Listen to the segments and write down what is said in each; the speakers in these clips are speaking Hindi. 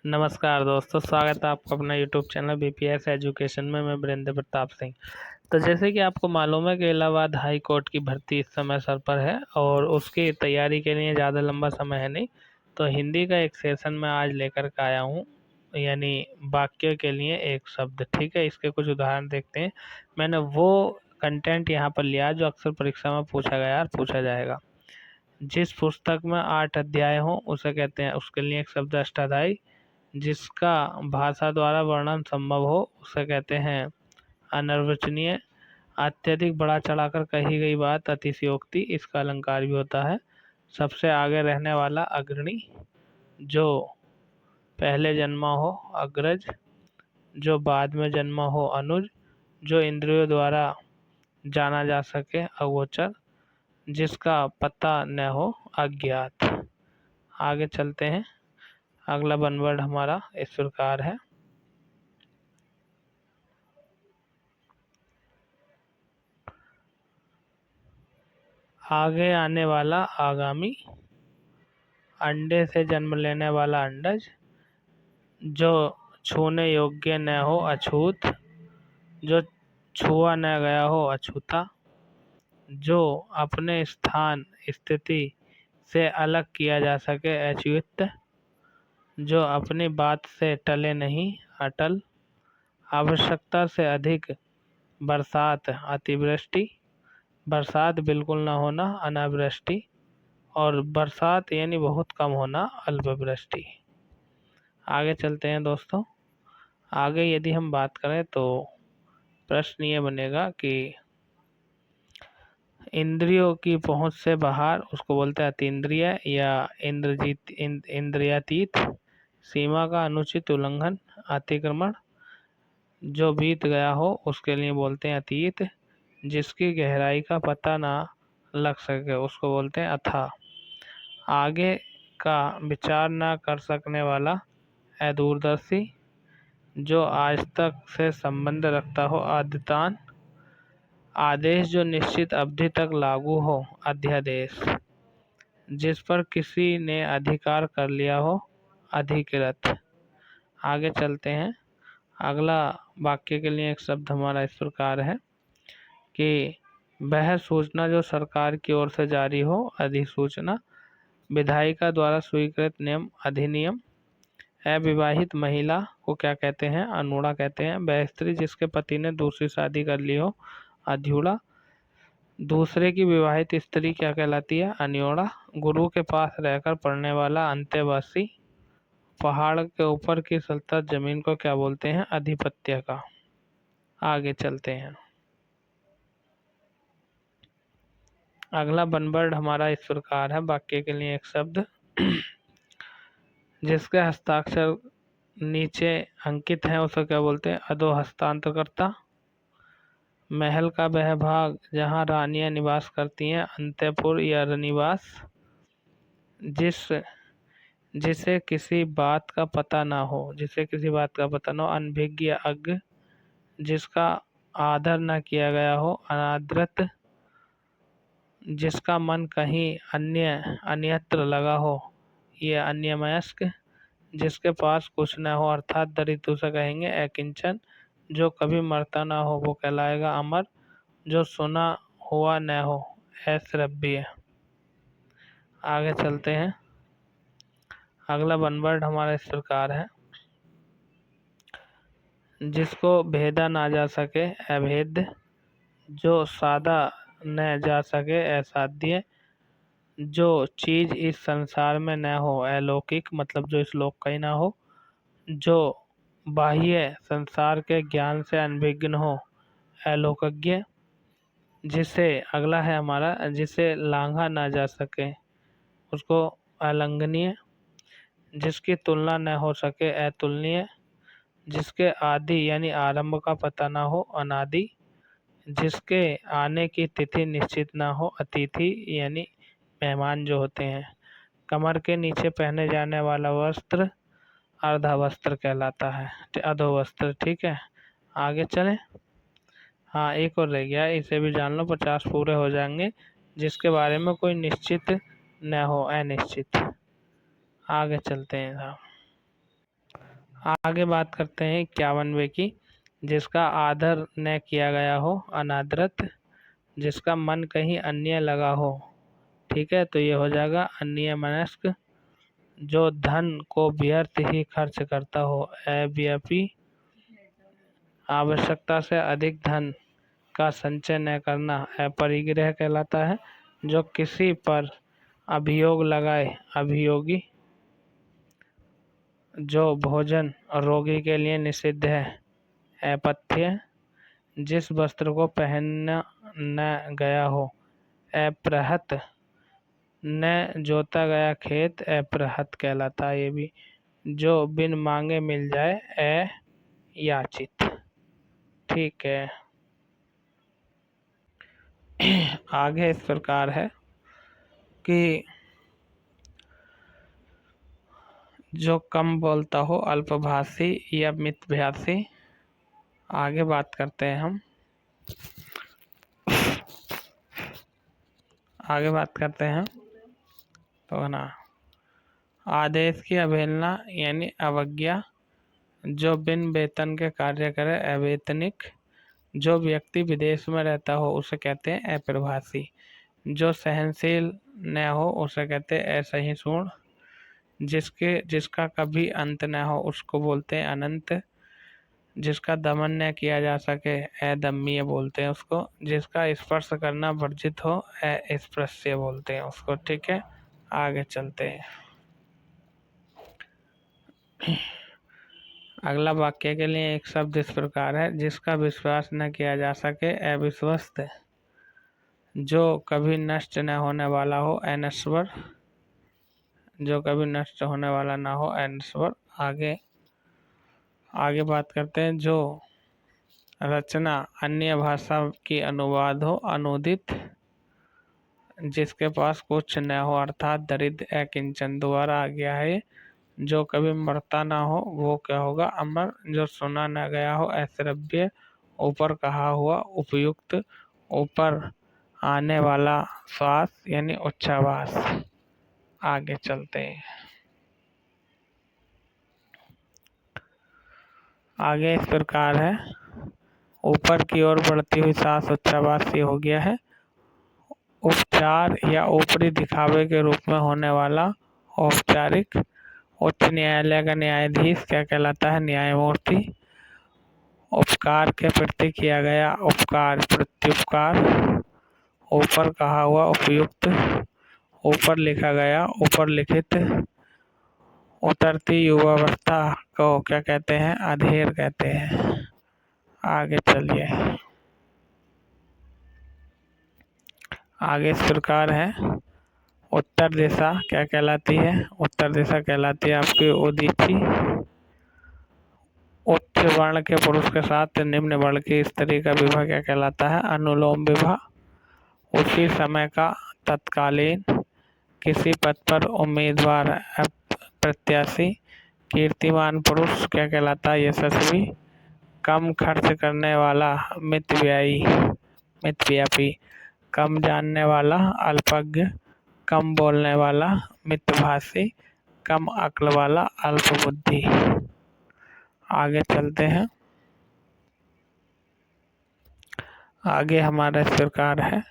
नमस्कार दोस्तों, स्वागत है आपका अपना यूट्यूब चैनल बीपीएस एजुकेशन में। मैं वीरेंद्र प्रताप सिंह। तो जैसे कि आपको मालूम है कि इलाहाबाद हाई कोर्ट की भर्ती इस समय सर पर है और उसकी तैयारी के लिए ज़्यादा लंबा समय है नहीं। तो हिंदी का एक सेशन मैं आज लेकर के आया हूँ, यानी वाक्य के लिए एक शब्द। ठीक है, इसके कुछ उदाहरण देखते हैं। मैंने वो कंटेंट यहाँ पर लिया जो अक्सर परीक्षा में पूछा गया और पूछा जाएगा। जिस पुस्तक में 8 अध्याय हों उसे कहते हैं, उसके लिए एक शब्द अष्टाध्यायी। जिसका भाषा द्वारा वर्णन संभव हो उसे कहते हैं अनर्वचनीय। अत्यधिक बढ़ा चढ़ाकर कही गई बात अतिशयोक्ति, इसका अलंकार भी होता है। सबसे आगे रहने वाला अग्रणी। जो पहले जन्मा हो अग्रज। जो बाद में जन्मा हो अनुज। जो इंद्रियों द्वारा जाना जा सके अगोचर। जिसका पता न हो अज्ञात। आगे चलते हैं। अगला बनवर्ड हमारा इस प्रकार है। आगे आने वाला आगामी। अंडे से जन्म लेने वाला अंडज। जो छूने योग्य न हो अछूत। जो छुआ न गया हो अछूता। जो अपने स्थान स्थिति से अलग किया जा सके अच्युत। जो अपनी बात से टले नहीं अटल। आवश्यकता से अधिक बरसात अतिवृष्टि। बरसात बिल्कुल ना होना अनावृष्टि। और बरसात यानी बहुत कम होना अल्पवृष्टि। आगे चलते हैं दोस्तों। आगे यदि हम बात करें तो प्रश्न ये बनेगा कि इंद्रियों की पहुंच से बाहर उसको बोलते हैं अतीन्द्रिय या इंद्रियातीत। सीमा का अनुचित उल्लंघन अतिक्रमण। जो बीत गया हो उसके लिए बोलते हैं अतीत। जिसकी गहराई का पता ना लग सके उसको बोलते हैं अथाह। आगे का विचार ना कर सकने वाला अदूरदर्शी। जो आज तक से संबंध रखता हो अद्यतान। आदेश जो निश्चित अवधि तक लागू हो अध्यादेश। जिस पर किसी ने अधिकार कर लिया हो अधिकृत। आगे चलते हैं। अगला वाक्य के लिए एक शब्द हमारा इस प्रकार है कि वह सूचना जो सरकार की ओर से जारी हो अधिसूचना। विधायिका द्वारा स्वीकृत नियम अधिनियम। अविवाहित महिला को क्या कहते हैं? अनूढ़ा कहते हैं। वह स्त्री जिसके पति ने दूसरी शादी कर ली हो अध्यूढ़ा। दूसरे की विवाहित स्त्री क्या कहलाती है? अन्योढ़ा। गुरु के पास रहकर पढ़ने वाला अंतेवासी। पहाड़ के ऊपर की सल्तनत जमीन को क्या बोलते हैं? अधिपत्य का। आगे चलते हैं। अगला बनवर्ड हमारा इस प्रकार है। वाक्य के लिए एक शब्द जिसके हस्ताक्षर नीचे अंकित है उसे क्या बोलते हैं? अधो हस्तांतरकर्ता। महल का वह भाग जहाँ रानियां निवास करती हैं अंतःपुर या रनिवास। जिसे किसी बात का पता ना हो। जिसे किसी बात का पता ना हो अनभिज्ञ या अज्ञ। जिसका आदर न किया गया हो अनादृत। जिसका मन कहीं अन्यत्र लगा हो ये अन्यमनस्क। जिसके पास कुछ न हो अर्थात दरिद्र उसे कहेंगे अकिंचन। जो कभी मरता ना हो वो कहलाएगा अमर। जो सुना हुआ न हो अश्रव्य। आगे चलते हैं। अगला बनवर्ड हमारा इस प्रकार है। जिसको भेदा ना जा सके अभेद्य। जो साधा न जा सके असाध्य। जो चीज इस संसार में न हो अलौकिक, मतलब जो इस लोक का ही ना हो। जो बाह्य संसार के ज्ञान से अनभिज्ञ हो अलौकिज्ञ। जिसे अगला है हमारा जिसे लांघा ना जा सके उसको अलंघनीय। जिसकी तुलना न हो सके अतुलनीय। जिसके आदि यानी आरंभ का पता ना हो अनादि। जिसके आने की तिथि निश्चित ना हो अतिथि यानी मेहमान जो होते हैं। कमर के नीचे पहने जाने वाला वस्त्र अर्धा वस्त्र कहलाता है, अधो वस्त्र। ठीक है, आगे चलें। हाँ, एक और रह गया, इसे भी जान लो, 50 पूरे हो जाएंगे। जिसके बारे में कोई निश्चित न हो अनिश्चित। आगे चलते हैं साहब। आगे बात करते हैं 51वें की, जिसका आदर न किया गया हो, अनादरत। जिसका मन कहीं अन्य लगा हो, ठीक है, तो ये हो जाएगा अन्यमनस्क। जो धन को व्यर्थ ही खर्च करता हो, अव्ययी। आवश्यकता से अधिक धन का संचय न करना, अपरिग्रह कहलाता है। जो किसी पर अभियोग लगाए, अभियोगी। जो भोजन रोगी के लिए निषिद्ध है, अपथ्य। जिस वस्त्र को पहना न गया हो, अपृहत। न जोता गया खेत, अपृहत कहलाता है ये भी। जो बिन मांगे मिल जाए, अयाचित। ठीक है। आगे इस प्रकार है कि जो कम बोलता हो, अल्पभाषी या मितभाषी। आगे बात करते हैं हम, आगे बात करते हैं तो ना, आदेश की अवहेलना यानी अवज्ञा। जो बिन वेतन के कार्य करे, अवेतनिक। जो व्यक्ति विदेश में रहता हो उसे कहते हैं अप्रवासी। जो सहनशील न हो उसे कहते हैं असहिष्णु। जिसका कभी अंत न हो उसको बोलते हैं अनंत। जिसका दमन न किया जा सके, अदम्य बोलते हैं उसको। जिसका स्पर्श करना वर्जित हो, अस्पृश्य बोलते हैं उसको। ठीक है, आगे चलते हैं। अगला वाक्य के लिए एक शब्द इस प्रकार है, जिसका विश्वास न किया जा सके, अविश्वस्त। जो कभी नष्ट न होने वाला हो, अनश्वर। जो कभी नष्ट होने वाला ना हो, अनश्वर। आगे बात करते हैं, जो रचना अन्य भाषा की अनुवाद हो, अनुदित। जिसके पास कुछ न हो, अर्थात दरिद्र, अकिंचन। दोबारा आ गया है। जो कभी मरता ना हो वो क्या होगा, अमर। जो सुना न गया हो, अश्रव्य। ऊपर कहा हुआ, उपयुक्त। ऊपर आने वाला श्वास यानी उच्छ्वास। आगे चलते हैं। आगे इस प्रकार है, ऊपर की ओर बढ़ती हुई सांस उच्छ्वास हो गया है। उपचार या ऊपरी दिखावे के रूप में होने वाला, औपचारिक। उच्च न्यायालय का न्यायाधीश क्या कहलाता है, न्यायमूर्ति। उपकार के प्रति किया गया उपकार, प्रत्युपकार। ऊपर कहा हुआ, उपयुक्त। ऊपर लिखा गया, ऊपर लिखित। उतरती युवावस्था को क्या कहते हैं, अधीर कहते हैं। आगे चलिए। आगे इस प्रकार है, उत्तर दिशा क्या कहलाती है, उत्तर दिशा कहलाती है आपकी उदीची। उच्च वर्ण के पुरुष के साथ निम्न वर्ण की स्त्री का विवाह क्या कहलाता है, अनुलोम विवाह। उसी समय का, तत्कालीन। किसी पद पर उम्मीदवार, प्रत्याशी। कीर्तिमान पुरुष क्या कहलाता है, यशस्वी। कम खर्च करने वाला, मितव्ययी, मितव्यापी। कम जानने वाला, अल्पज्ञ। कम बोलने वाला, मितभाषी। कम अक्ल वाला, अल्पबुद्धि। आगे चलते हैं। आगे हमारा इस प्रकार है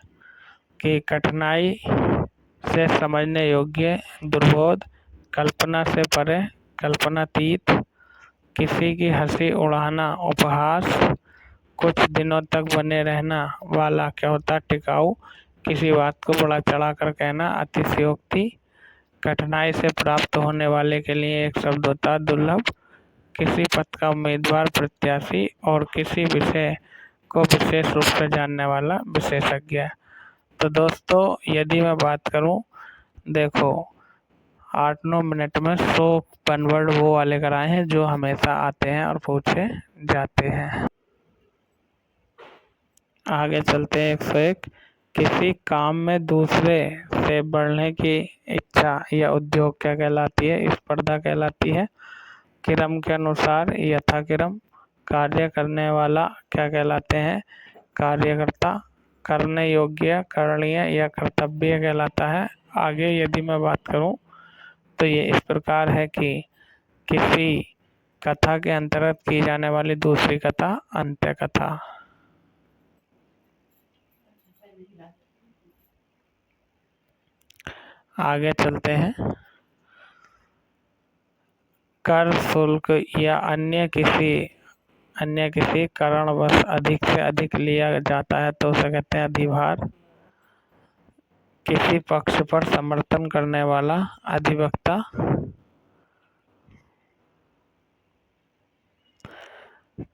कि कठिनाई से समझने योग्य, दुर्बोध। कल्पना से परे, कल्पनातीत। किसी की हंसी उड़ाना, उपहास। कुछ दिनों तक बने रहना वाला क्या होता है, टिकाऊ। किसी बात को बड़ा चढ़ाकर कहना, अतिशयोक्ति। कठिनाई से प्राप्त होने वाले के लिए एक शब्द होता है, दुर्लभ। किसी पद का उम्मीदवार, प्रत्याशी। और किसी विषय को विशेष रूप से जानने वाला, विशेषज्ञ। तो दोस्तों यदि मैं बात करूं, देखो 8-9 मिनट में 100 1 वो वाले कराए हैं जो हमेशा आते हैं और पूछे जाते हैं। आगे चलते हैं 101। किसी काम में दूसरे से बढ़ने की इच्छा या उद्योग क्या कहलाती है, स्पर्धा कहलाती है। क्रम के अनुसार, यथाक्रम। कार्य करने वाला क्या कहलाते हैं, कार्यकर्ता। करने योग्य, करणीय या कर्तव्य कहलाता है। आगे यदि मैं बात करूं तो ये इस प्रकार है कि किसी कथा के अंतर्गत की जाने वाली दूसरी कथा अंत्य कथा। आगे चलते हैं। कर, शुल्क या अन्य किसी कारणवश अधिक से अधिक लिया जाता है तो उसे कहते हैं अधिभार। किसी पक्ष पर समर्थन करने वाला अधिवक्ता।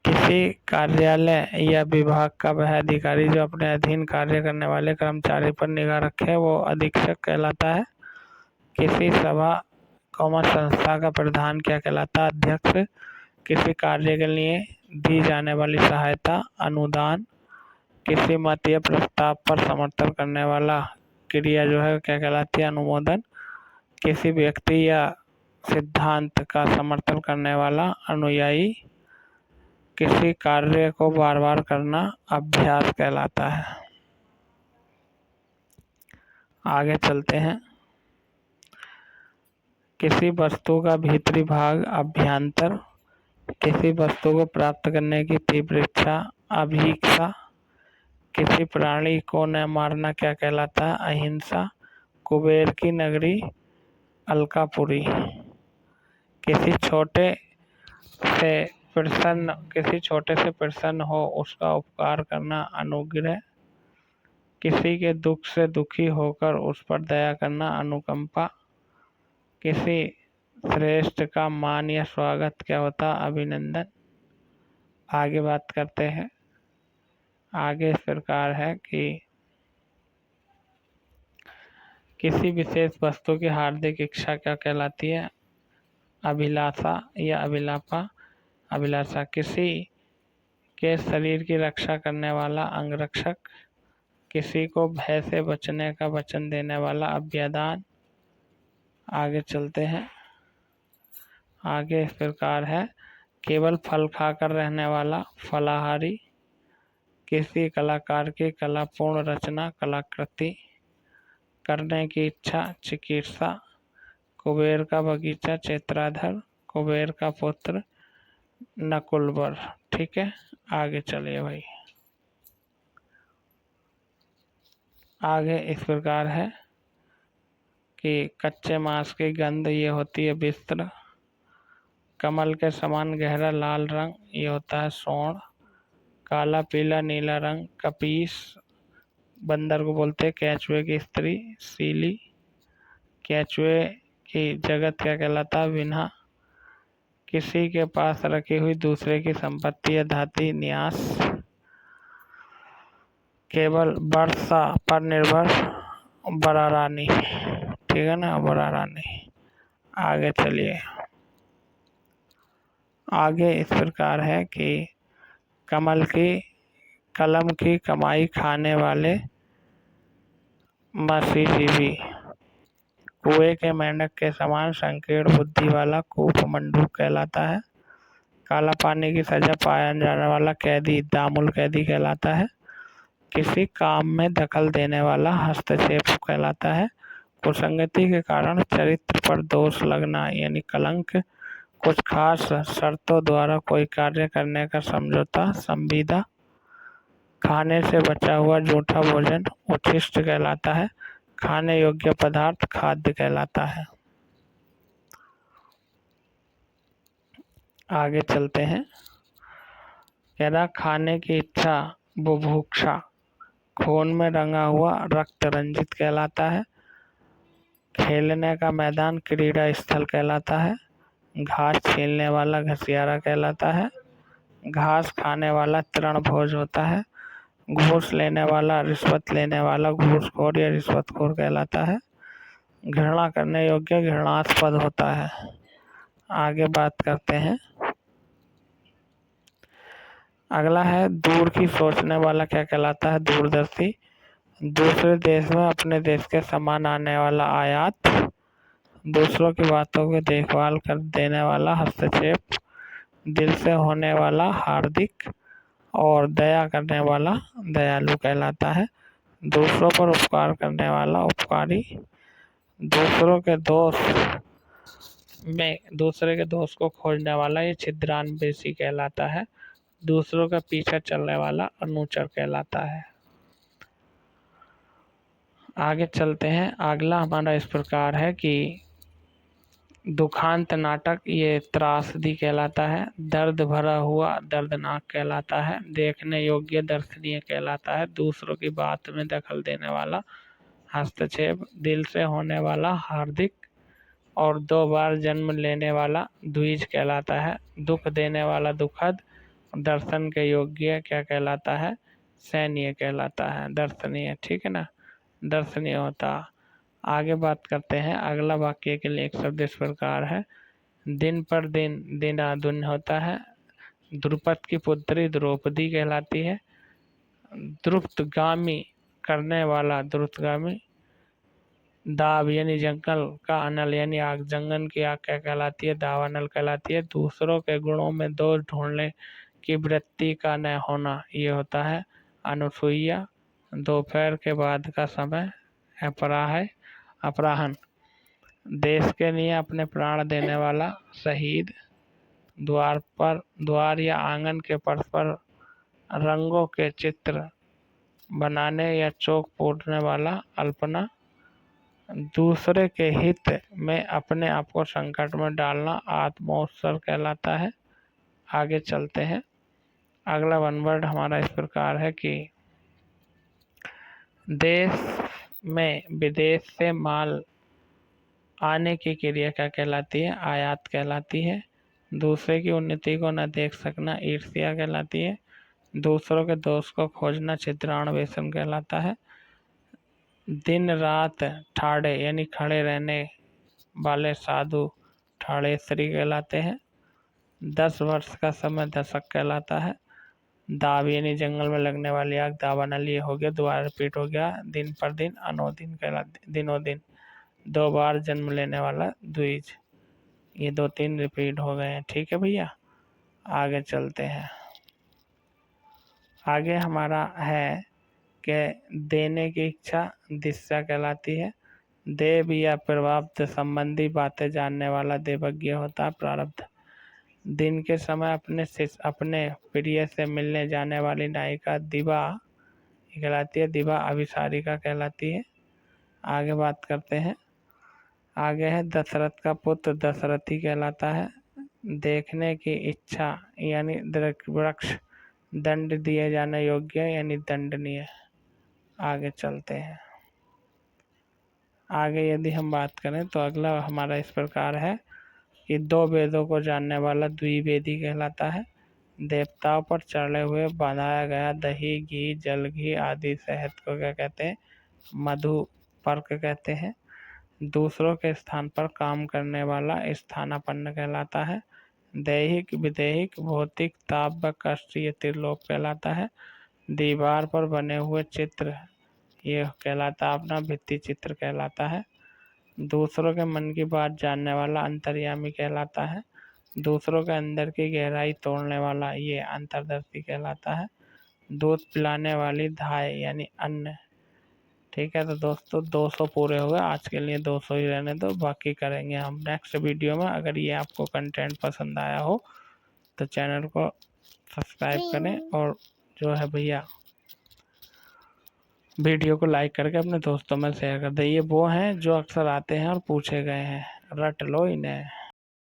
किसी कार्यालय या विभाग का वह अधिकारी जो अपने अधीन कार्य करने वाले कर्मचारी पर निगाह रखे वो अधीक्षक कहलाता है। किसी सभा संस्था का प्रधान क्या कहलाता है? अध्यक्ष। किसी कार्य के लिए दी जाने वाली सहायता अनुदान। किसी मत या प्रस्ताव पर समर्थन करने वाला क्रिया जो है क्या कहलाती है? अनुमोदन। किसी व्यक्ति या सिद्धांत का समर्थन करने वाला अनुयायी। किसी कार्य को बार बार करना अभ्यास कहलाता है। आगे चलते हैं। किसी वस्तु का भीतरी भाग अभ्यंतर। किसी वस्तु को प्राप्त करने की तीव्र इच्छा अभीप्सा। किसी प्राणी को न मारना क्या कहलाता है? अहिंसा। कुबेर की नगरी अलकापुरी। किसी छोटे से प्रसन्न हो उसका उपकार करना अनुग्रह। किसी के दुख से दुखी होकर उस पर दया करना अनुकंपा। किसी श्रेष्ठ का मान या स्वागत क्या होता? अभिनंदन। आगे बात करते हैं। आगे इस प्रकार है कि किसी विशेष वस्तु की हार्दिक इच्छा क्या कहलाती है? अभिलाषा या अभिलाषा। किसी के शरीर की रक्षा करने वाला अंगरक्षक। किसी को भय से बचने का वचन देने वाला अभ्यदान। आगे चलते हैं। आगे इस प्रकार है। केवल फल खाकर रहने वाला फलाहारी। किसी कलाकार की कलापूर्ण रचना कलाकृति। करने की इच्छा चिकित्सा। कुबेर का बगीचा चित्राधर। कुबेर का पुत्र नकुलबर। ठीक है, आगे चलिए भाई। आगे इस प्रकार है कि कच्चे मांस की गंध ये होती है विस्त्र। कमल के समान गहरा लाल रंग ये होता है सोंड। काला पीला नीला रंग कपीस। बंदर को बोलते हैं केंचुए की स्त्री सीली। केंचुए की जगत क्या कहलाता है? विन्हा। किसी के पास रखी हुई दूसरे की संपत्ति या धाती न्यास। केवल वर्षा पर निर्भर बड़ा रानी। ठीक है ना, बड़ा रानी। आगे चलिए। आगे इस प्रकार है कि कलम की कमाई खाने वाले मसीजीवी। कुएं के मेंढक के समान संकीर्ण बुद्धि वाला कूप मंडूक कहलाता है। काला पानी की सजा पाया जाने वाला कैदी दामुल कैदी कहलाता है। किसी काम में दखल देने वाला हस्तक्षेप कहलाता है। कुसंगति के कारण चरित्र पर दोष लगना यानी कलंक। कुछ खास शर्तों द्वारा कोई कार्य करने का समझौता संविदा। खाने से बचा हुआ जूठा भोजन उच्छिष्ट कहलाता है। खाने योग्य पदार्थ खाद्य कहलाता है। आगे चलते हैं। कह रहा खाने की इच्छा बुभुक्षा। खून में रंगा हुआ रक्त रंजित कहलाता है। खेलने का मैदान क्रीड़ा स्थल कहलाता है। घास छीलने वाला घसियारा कहलाता है। घास खाने वाला तृणभोज होता है। घूस लेने वाला रिश्वत लेने वाला घूसखोर या रिश्वतखोर कहलाता है। घृणा करने योग्य घृणास्पद होता है। आगे बात करते हैं। अगला है दूर की सोचने वाला क्या कहलाता है? दूरदर्शी। दूसरे देश में अपने देश के समान आने वाला आयात। दूसरों की बातों की देखभाल कर देने वाला हस्तक्षेप। दिल से होने वाला हार्दिक और दया करने वाला दयालु कहलाता है। दूसरों पर उपकार करने वाला उपकारी। दूसरों के दोष में दूसरे के दोस्त को खोजने वाला ये छिद्रान्वेषी कहलाता है। दूसरों का पीछा चलने वाला अनुचर कहलाता है। आगे चलते हैं। अगला हमारा इस प्रकार है कि दुखांत नाटक ये त्रासदी कहलाता है। दर्द भरा हुआ दर्दनाक कहलाता है। देखने योग्य दर्शनीय कहलाता है। दूसरों की बात में दखल देने वाला हस्तक्षेप, दिल से होने वाला हार्दिक और 2 बार जन्म लेने वाला द्विज कहलाता है। दुख देने वाला दुखद, दर्शन के योग्य क्या कहलाता है? सैन्य कहलाता है। दर्शनीय, ठीक है ना, दर्शनीय होता। आगे बात करते हैं। अगला वाक्य के लिए एक शब्द इस प्रकार है। दिन पर दिन दिनादुन होता है। द्रुपद की पुत्री द्रौपदी कहलाती है। द्रुतगामी करने वाला द्रुतगामी। दाव यानी जंगल का अनल यानी आग, जंगल की आग क्या कहलाती है? दावानल कहलाती है। दूसरों के गुणों में दोष ढूंढने की वृत्ति का न होना ये होता है अनुसूया। दोपहर के बाद का समय अपराहन। देश के लिए अपने प्राण देने वाला शहीद। द्वार या आंगन के फर्श पर रंगों के चित्र बनाने या चौक पोतने वाला अल्पना। दूसरे के हित में अपने आप को संकट में डालना आत्मोत्सर्ग कहलाता है। आगे चलते हैं। अगला वन वर्ड हमारा इस प्रकार है कि देश में विदेश से माल आने की क्रिया क्या कहलाती है? आयात कहलाती है। दूसरे की उन्नति को न देख सकना ईर्ष्या कहलाती है। दूसरों के दोष को खोजना छिद्रान्वेषण कहलाता है। दिन रात ठाड़े यानी खड़े रहने वाले साधु ठाड़ेश्वरी कहलाते हैं। 10 वर्ष का समय दशक कहलाता है। दाव यानी जंगल में लगने वाली आग, दावानल ये हो गया। दोबारा रिपीट हो गया। दिन पर दिन अनोदिन कहलाते, दिनों दिन। 2 बार जन्म लेने वाला द्विज। ये 2-3 रिपीट हो गए हैं, ठीक है भैया। आगे चलते हैं। आगे हमारा है कि देने की इच्छा दिशा कहलाती है। देव या प्रारब्ध संबंधी बातें जानने वाला देवज्ञ होता है। प्रारब्ध। दिन के समय अपने प्रिय से मिलने जाने वाली नायिका दिवा कहलाती है। दिवा अभिसारिका कहलाती है। आगे बात करते हैं। आगे है दशरथ का पुत्र दशरथी कहलाता है। देखने की इच्छा यानी वृक्ष। दंड दिए जाने योग्य यानी दंडनीय। आगे चलते हैं। आगे यदि हम बात करें तो अगला हमारा इस प्रकार है कि 2 वेदों को जानने वाला द्विवेदी कहलाता है। देवताओं पर चढ़े हुए बनाया गया दही, घी, जल घी आदि शहद को क्या कहते हैं? मधु पर्क कहते हैं। दूसरों के स्थान पर काम करने वाला स्थानापन्न कहलाता है। दैहिक, विदेहिक, भौतिक, ताप व कष्ट ये त्रिलोक कहलाता है। दीवार पर बने हुए चित्र ये कहलाता है अपना भित्ति चित्र कहलाता है। दूसरों के मन की बात जानने वाला अंतर्यामी कहलाता है। दूसरों के अंदर की गहराई तोड़ने वाला ये अंतर्दर्शी कहलाता है। दूध पिलाने वाली धाय यानी अन्न, ठीक है। तो दोस्तों 200 पूरे हो गए। आज के लिए 200 ही रहने दो, बाकी करेंगे हम नेक्स्ट वीडियो में। अगर ये आपको कंटेंट पसंद आया हो तो चैनल को सब्सक्राइब करें और जो है भैया वीडियो को लाइक करके अपने दोस्तों में शेयर कर दें। ये वो हैं जो अक्सर आते हैं और पूछे गए हैं, रट लो इन्हें।